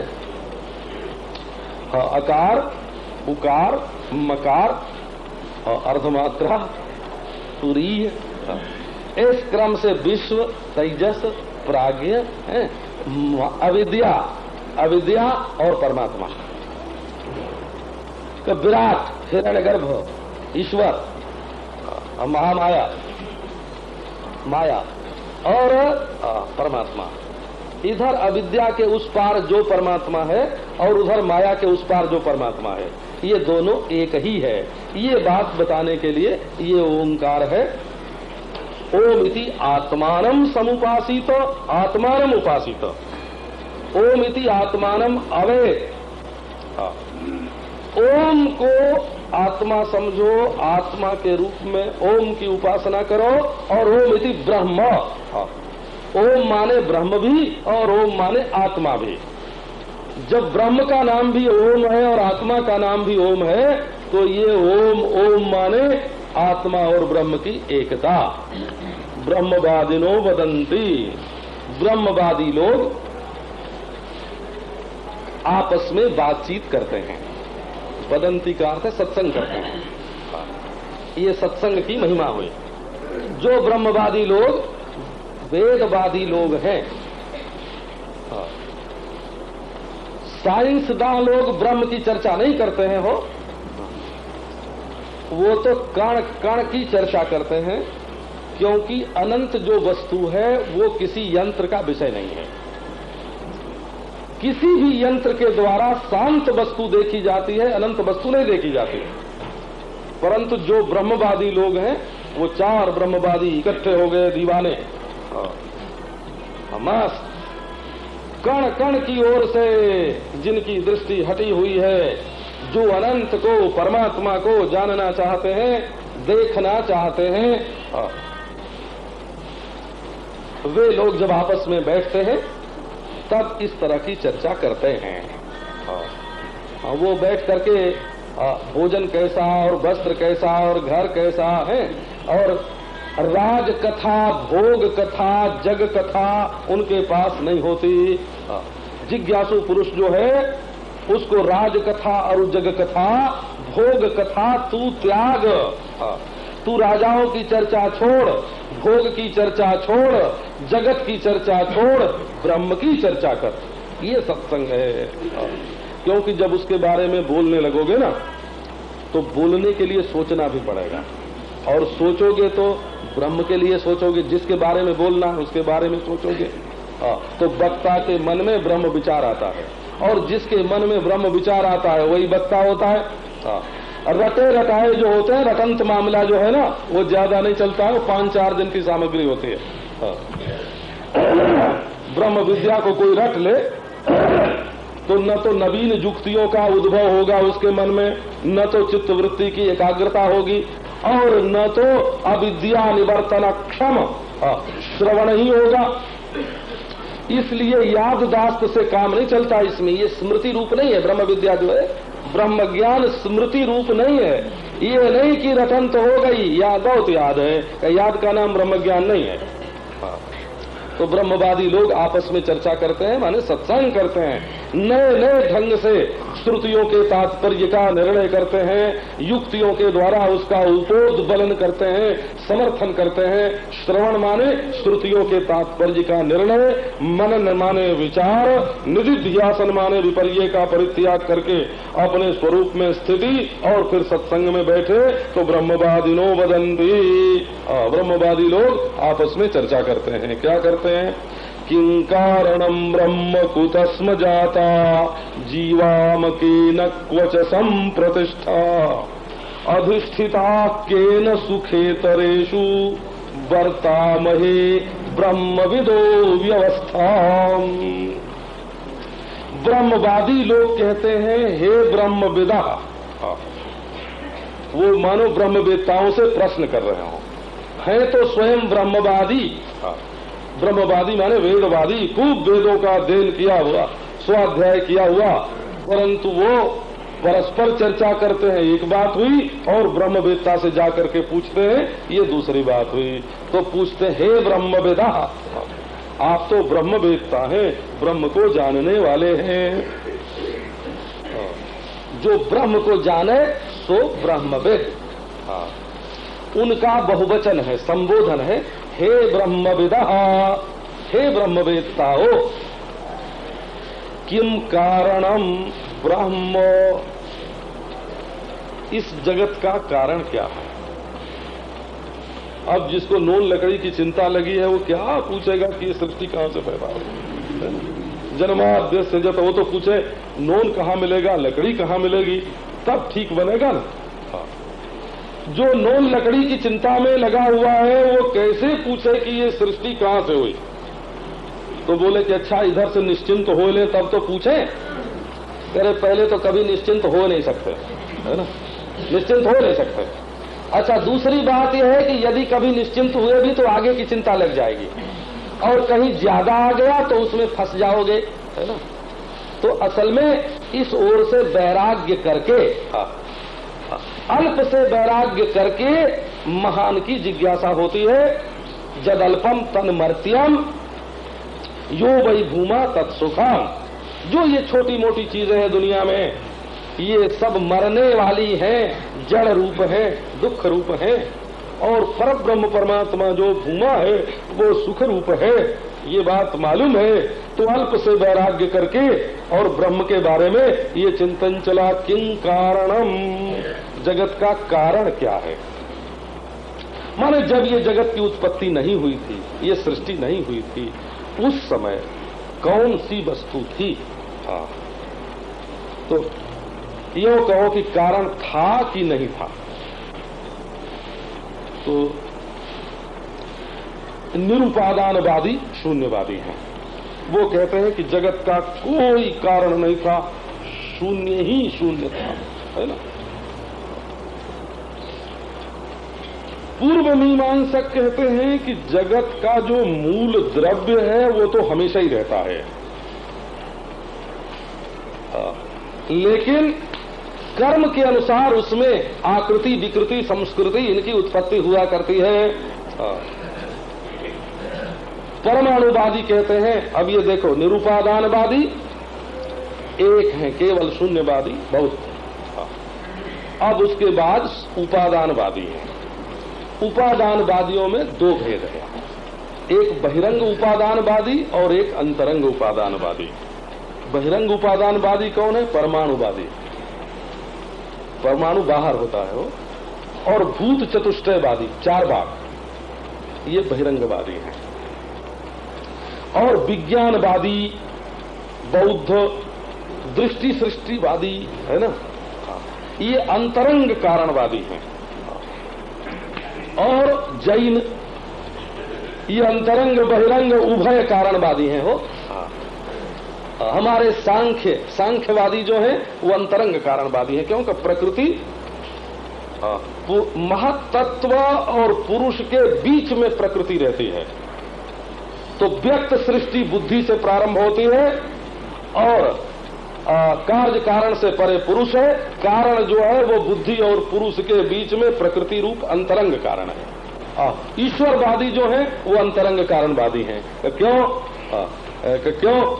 अकार, उकार, मकार, अर्धमात्रा, तुरीय, इस क्रम से विश्व, तेजस, प्राज्ञ, अविद्या, अविद्या और परमात्मा, विराट, हिरण्यगर्भ, ईश्वर, महामाया, माया और परमात्मा। इधर अविद्या के उस पार जो परमात्मा है और उधर माया के उस पार जो परमात्मा है, ये दोनों एक ही है। ये बात बताने के लिए ये ओंकार है। ओम इति आत्मानम समुपासित, आत्मानम उपासित। ओम इति आत्मानम अवेद। ओम को आत्मा समझो, आत्मा के रूप में ओम की उपासना करो। और ओम इति ब्रह्म, ओम माने ब्रह्म भी और ओम माने आत्मा भी। जब ब्रह्म का नाम भी ओम है और आत्मा का नाम भी ओम है तो ये ओम, ओम माने आत्मा और ब्रह्म की एकता। ब्रह्मवादिनो वदंती, ब्रह्मवादी लोग आपस में बातचीत करते हैं। वदंती का अर्थ है सत्संग करते हैं। ये सत्संग की महिमा हुई। जो ब्रह्मवादी लोग वेदवादी लोग हैं, साइंसदान लोग ब्रह्म की चर्चा नहीं करते हैं, वो तो कण कण की चर्चा करते हैं, क्योंकि अनंत जो वस्तु है वो किसी यंत्र का विषय नहीं है। किसी भी यंत्र के द्वारा शांत वस्तु देखी जाती है, अनंत वस्तु नहीं देखी जाती। परंतु जो ब्रह्मवादी लोग हैं, वो चार ब्रह्मवादी इकट्ठे हो गए दीवाने, मस्त, कण कण की ओर से जिनकी दृष्टि हटी हुई है, जो अनंत को, परमात्मा को जानना चाहते हैं, देखना चाहते हैं, वे लोग जब आपस में बैठते हैं तब इस तरह की चर्चा करते हैं। वो बैठ करके भोजन कैसा और वस्त्र कैसा और घर कैसा है और राज कथा, भोग कथा, जग कथा उनके पास नहीं होती। जिज्ञासु पुरुष जो है उसको राज कथा और जग कथा, भोग कथा तू त्याग। तू राजाओं की चर्चा छोड़, भोग की चर्चा छोड़, जगत की चर्चा छोड़, ब्रह्म की चर्चा कर। ये सत्संग है। क्योंकि जब उसके बारे में बोलने लगोगे ना तो बोलने के लिए सोचना भी पड़ेगा, और सोचोगे तो ब्रह्म के लिए सोचोगे। जिसके बारे में बोलना है उसके बारे में सोचोगे तो वक्ता के मन में ब्रह्म विचार आता है, और जिसके मन में ब्रह्म विचार आता है वही वक्ता होता है। रटे रटाए जो होते हैं, रटंत मामला जो है ना वो ज्यादा नहीं चलता है, वो 5-4 दिन की सामग्री होती है। ब्रह्म विद्या को कोई रट ले तो न तो नवीन युक्तियों का उद्भव होगा उसके मन में, न तो चित्तवृत्ति की एकाग्रता होगी, और न तो अविद्या निवर्तन क्षम श्रवण ही होगा। इसलिए याददाश्त से काम नहीं चलता इसमें। ये स्मृति रूप नहीं है ब्रह्म विद्या जो है, ब्रह्म ज्ञान स्मृति रूप नहीं है। ये नहीं कि रटन तो हो गई, याद बहुत याद है, याद का नाम ब्रह्म ज्ञान नहीं है। तो ब्रह्मवादी लोग आपस में चर्चा करते हैं, माने सत्संग करते हैं, नए नए ढंग से श्रुतियों के तात्पर्य का निर्णय करते हैं, युक्तियों के द्वारा उसका उपोद्बलन करते हैं, समर्थन करते हैं। श्रवण माने श्रुतियों के तात्पर्य का निर्णय, मनन माने विचार, निधिध्यासन माने विपर्य का परित्याग करके अपने स्वरूप में स्थिति, और फिर सत्संग में बैठे तो ब्रह्मवादिनो वदन्ति। ब्रह्मवादी लोग आपस में चर्चा करते हैं। क्या करते हैं? किं कारणं ब्रह्म कुतस्म जाता जीवाम केन क्वच संप्रतिष्ठा अधिष्ठिता केन सुखेतरेषु वर्तामहे ब्रह्मविदो व्यवस्था। ब्रह्मवादी लोग कहते हैं, हे ब्रह्मविदा, वो मानो ब्रह्मवेत्ताओं से प्रश्न कर रहे हो, है तो स्वयं ब्रह्मवादी। ब्रह्मवादी माने वेदवादी, खूब वेदों का अध्ययन किया हुआ, स्वाध्याय किया हुआ, परंतु वो परस्पर चर्चा करते हैं, एक बात हुई, और ब्रह्मवेत्ता से जाकर के पूछते हैं, ये दूसरी बात हुई। तो पूछते हैं, हे ब्रह्मवेदा, आप तो ब्रह्मवेत्ता हैं, ब्रह्म को जानने वाले हैं। जो ब्रह्म को जाने सो ब्रह्मवेद। उनका बहुवचन है, संबोधन है, हे ब्रह्मविदा, हे ब्रह्मवेत्ताओ, किम कारणम ब्रह्म, इस जगत का कारण क्या है। अब जिसको नून लकड़ी की चिंता लगी है वो क्या पूछेगा कि ये सृष्टि कहां से पैदा हुई। जन्माद्य से जब वो तो पूछे नून कहाँ मिलेगा, लकड़ी कहाँ मिलेगी, तब ठीक बनेगा ना। जो नून लकड़ी की चिंता में लगा हुआ है वो कैसे पूछे कि ये सृष्टि कहां से हुई। तो बोले कि अच्छा इधर से निश्चिंत हो ले तब तो पूछे। अरे पहले तो कभी निश्चिंत हो नहीं सकते, है ना, निश्चिंत हो नहीं सकते। अच्छा दूसरी बात यह है कि यदि कभी निश्चिंत हुए भी तो आगे की चिंता लग जाएगी, और कहीं ज्यादा आ गया तो उसमें फंस जाओगे, है ना। तो असल में इस ओर से वैराग्य करके, अल्प से वैराग्य करके महान की जिज्ञासा होती है। जदल्पम तन्मर्त्यम यो वै भूमा तत्सुखम। जो ये छोटी मोटी चीजें हैं दुनिया में, ये सब मरने वाली हैं, जड़ रूप है, दुख रूप है, और परब्रह्म परमात्मा जो भूमा है वो सुख रूप है। ये बात मालूम है तो अल्प से वैराग्य करके और ब्रह्म के बारे में ये चिंतन चला, किं कारणम, जगत का कारण क्या है। माने जब ये जगत की उत्पत्ति नहीं हुई थी, ये सृष्टि नहीं हुई थी, उस समय कौन सी वस्तु थी। तो यो कहो कि कारण था कि नहीं था। तो निरुपादानवादी शून्यवादी हैं, वो कहते हैं कि जगत का कोई कारण नहीं था, शून्य ही शून्य था, है ना। पूर्व मीमांसक कहते हैं कि जगत का जो मूल द्रव्य है वो तो हमेशा ही रहता है, लेकिन कर्म के अनुसार उसमें आकृति विकृति संस्कृति इनकी उत्पत्ति हुआ करती है। परमाणुवादी कहते हैं, अब ये देखो, निरुपादानवादी एक हैं केवल शून्यवादी बौद्ध। अब उसके बाद उपादानवादी हैं। उपादानवादियों में दो भेद हैं, एक बहिरंग उपादानवादी और एक अंतरंग उपादानवादी। बहिरंग उपादानवादी कौन है? परमाणुवादी। परमाणु बाहर होता है वो। और भूत चतुष्टयवादी, चार भाग, ये बहिरंगवादी हैं। और विज्ञानवादी, बौद्ध, दृष्टि सृष्टिवादी है ना, ये अंतरंग कारणवादी हैं। और जैन, ये अंतरंग बहिरंग उभय कारणवादी हैं हो। हमारे सांख्यवादी जो हैं वो अंतरंग कारणवादी हैं, क्योंकि प्रकृति महत्तत्व और पुरुष के बीच में प्रकृति रहती है। तो व्यक्त सृष्टि बुद्धि से प्रारंभ होती है और कार्य कारण से परे पुरुष है। कारण जो है वो बुद्धि और पुरुष के बीच में प्रकृति रूप अंतरंग कारण है। ईश्वरवादी जो है वो अंतरंग कारणवादी हैं। क्यों?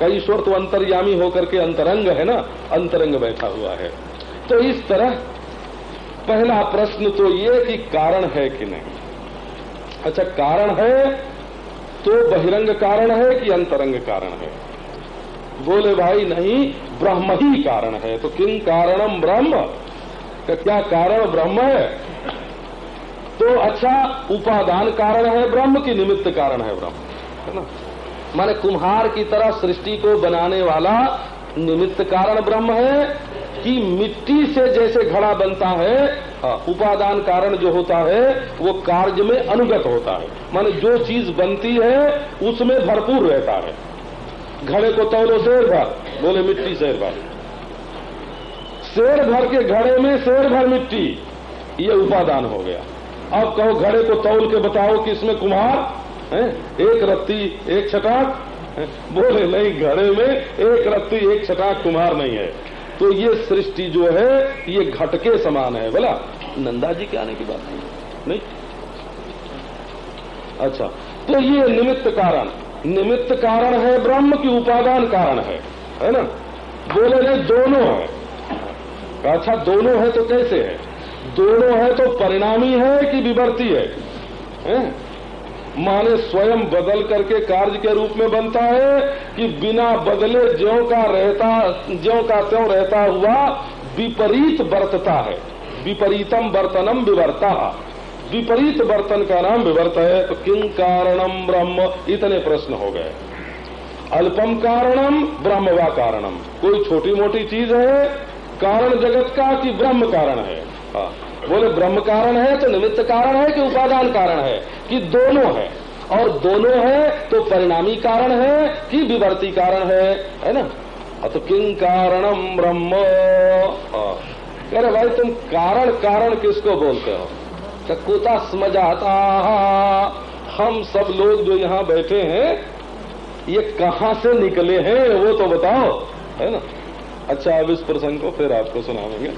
ईश्वर तो अंतर्यामी होकर के अंतरंग है ना, अंतरंग बैठा हुआ है। तो इस तरह पहला प्रश्न तो ये कि कारण है कि नहीं। अच्छा, कारण है तो बहिरंग कारण है कि अंतरंग कारण है? बोले भाई नहीं, ब्रह्म ही कारण है। तो किं कारणम ब्रह्म, क्या कारण ब्रह्म है? तो अच्छा, उपादान कारण है ब्रह्म की निमित्त कारण है ब्रह्म, है ना? माने कुम्हार की तरह सृष्टि को बनाने वाला निमित्त कारण ब्रह्म है कि मिट्टी से जैसे घड़ा बनता है, उपादान कारण जो होता है वो कार्य में अनुगत होता है। माने जो चीज बनती है उसमें भरपूर रहता है। घड़े को तौलो शेर भर, बोले मिट्टी शेर भर। शेर भर के घड़े में शेर भर मिट्टी, ये उपादान हो गया। अब कहो घड़े को तौल के बताओ कि इसमें कुम्हार है, एक रत्ती एक छटाक, बोले नहीं, घड़े में एक रत्ती एक छटाक कुम्हार नहीं है। तो ये सृष्टि जो है ये घटके समान है। बोला नंदा जी के आने की बात नहीं। अच्छा, तो ये निमित्त कारण है ब्रह्म की उपादान कारण है ना? बोले नहीं, दोनों है। अच्छा, दोनों है तो कैसे है? दोनों है तो परिणामी है कि विवर्ती है? माने स्वयं बदल करके कार्य के रूप में बनता है कि बिना बदले ज्यों का त्यों रहता हुआ विपरीत बरतता है। विपरीतम वर्तनम विवर्ता, विपरीत बर्तन का नाम विवर्त है। तो किं कारणम ब्रह्म, इतने प्रश्न हो गए। अल्पम कारणम ब्रह्म वा कारणम, कोई छोटी मोटी चीज है कारण जगत का कि ब्रह्म कारण है? बोले ब्रह्म कारण है तो निमित्त कारण है कि उपादान कारण है कि दोनों है? और दोनों है तो परिणामी कारण है कि विवर्ती कारण है ना? तो किं कारणम ब्रह्म। अरे भाई तुम कारण किसको बोलते हो? कुता समझ आता, हम सब लोग जो यहाँ बैठे हैं ये कहाँ से निकले हैं वो तो बताओ, है ना? अच्छा, अब इस प्रसंग को फिर आपको सुनाएंगे।